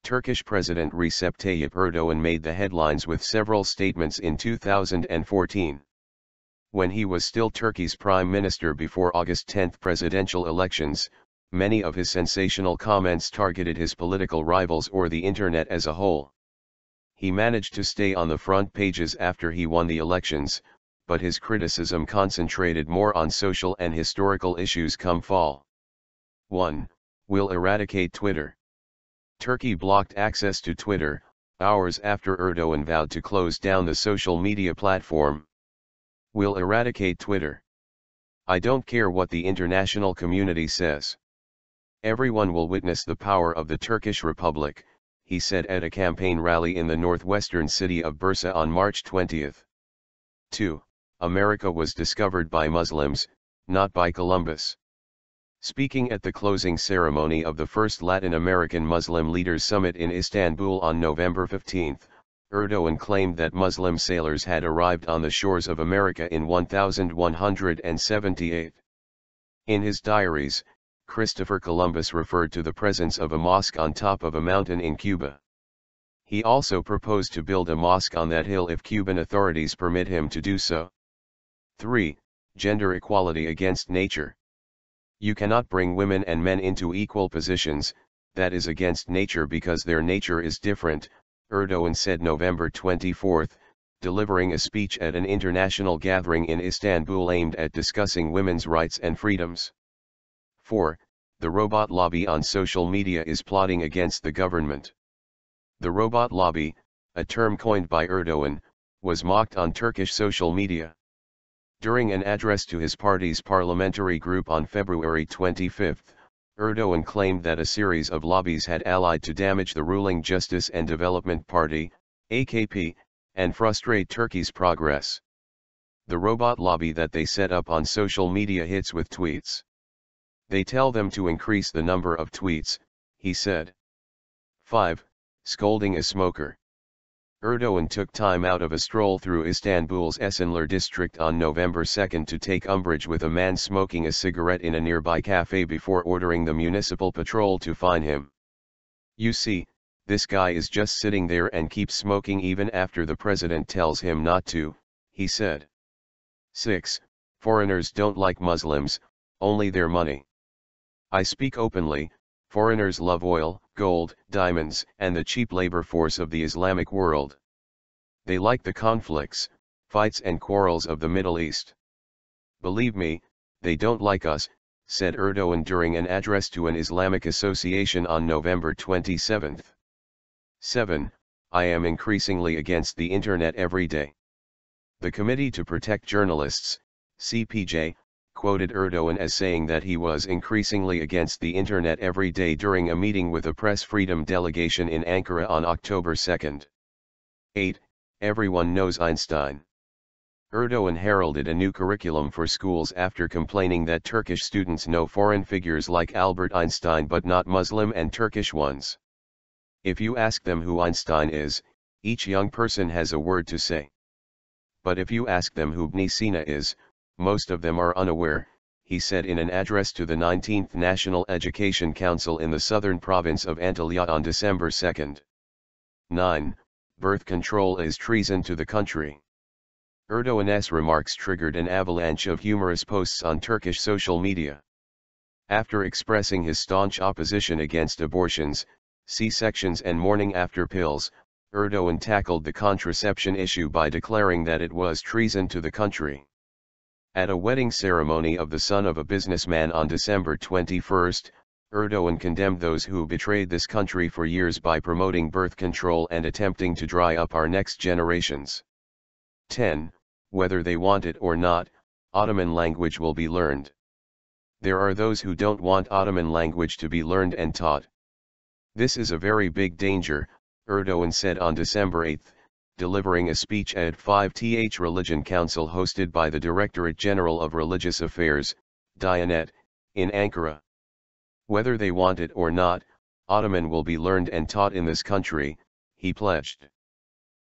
Turkish President Recep Tayyip Erdoğan made the headlines with several statements in 2014. When he was still Turkey's prime minister before August 10 presidential elections, many of his sensational comments targeted his political rivals or the internet as a whole. He managed to stay on the front pages after he won the elections, but his criticism concentrated more on social and historical issues come fall. 1. Will eradicate Twitter. Turkey blocked access to Twitter, hours after Erdoğan vowed to close down the social media platform. Will eradicate Twitter. I don't care what the international community says. Everyone will witness the power of the Turkish Republic, he said at a campaign rally in the northwestern city of Bursa on March 20. 2. America was discovered by Muslims, not by Columbus. Speaking at the closing ceremony of the first Latin American Muslim Leaders Summit in Istanbul on November 15, Erdoğan claimed that Muslim sailors had arrived on the shores of America in 1178. In his diaries, Christopher Columbus referred to the presence of a mosque on top of a mountain in Cuba. He also proposed to build a mosque on that hill if Cuban authorities permit him to do so. 3. Gender equality against nature. You cannot bring women and men into equal positions, that is against nature because their nature is different, Erdoğan said November 24, delivering a speech at an international gathering in Istanbul aimed at discussing women's rights and freedoms. 4. The robot lobby on social media is plotting against the government. The robot lobby, a term coined by Erdoğan, was mocked on Turkish social media. During an address to his party's parliamentary group on February 25, Erdoğan claimed that a series of lobbies had allied to damage the ruling Justice and Development Party, AKP, and frustrate Turkey's progress. The robot lobby that they set up on social media hits with tweets. They tell them to increase the number of tweets, he said. 5. Scolding a smoker. Erdoğan took time out of a stroll through Istanbul's Esenler district on November 2 to take umbrage with a man smoking a cigarette in a nearby cafe before ordering the municipal patrol to fine him. You see, this guy is just sitting there and keeps smoking even after the president tells him not to, he said. 6. Foreigners don't like Muslims, only their money. I speak openly. Foreigners love oil, gold, diamonds, and the cheap labor force of the Islamic world. They like the conflicts, fights and quarrels of the Middle East. Believe me, they don't like us, said Erdoğan during an address to an Islamic association on November 27. 7. I am increasingly against the internet every day. The Committee to Protect Journalists, CPJ, quoted Erdoğan as saying that he was increasingly against the internet every day during a meeting with a press freedom delegation in Ankara on October 2. 8. Everyone knows Einstein. Erdoğan heralded a new curriculum for schools after complaining that Turkish students know foreign figures like Albert Einstein but not Muslim and Turkish ones. If you ask them who Einstein is, each young person has a word to say. But if you ask them who Ibn Sina is, most of them are unaware, he said in an address to the 19th National Education Council in the southern province of Antalya on December 2. 9. Birth control is treason to the country. Erdoğan's remarks triggered an avalanche of humorous posts on Turkish social media. After expressing his staunch opposition against abortions, C-sections and morning after pills, Erdoğan tackled the contraception issue by declaring that it was treason to the country. At a wedding ceremony of the son of a businessman on December 21, Erdoğan condemned those who betrayed this country for years by promoting birth control and attempting to dry up our next generations. 10. Whether they want it or not, Ottoman language will be learned. There are those who don't want Ottoman language to be learned and taught. This is a very big danger, Erdoğan said on December 8. Delivering a speech at 5th Religion Council hosted by the Directorate General of Religious Affairs, Diyanet, in Ankara. Whether they want it or not, Ottoman will be learned and taught in this country, he pledged.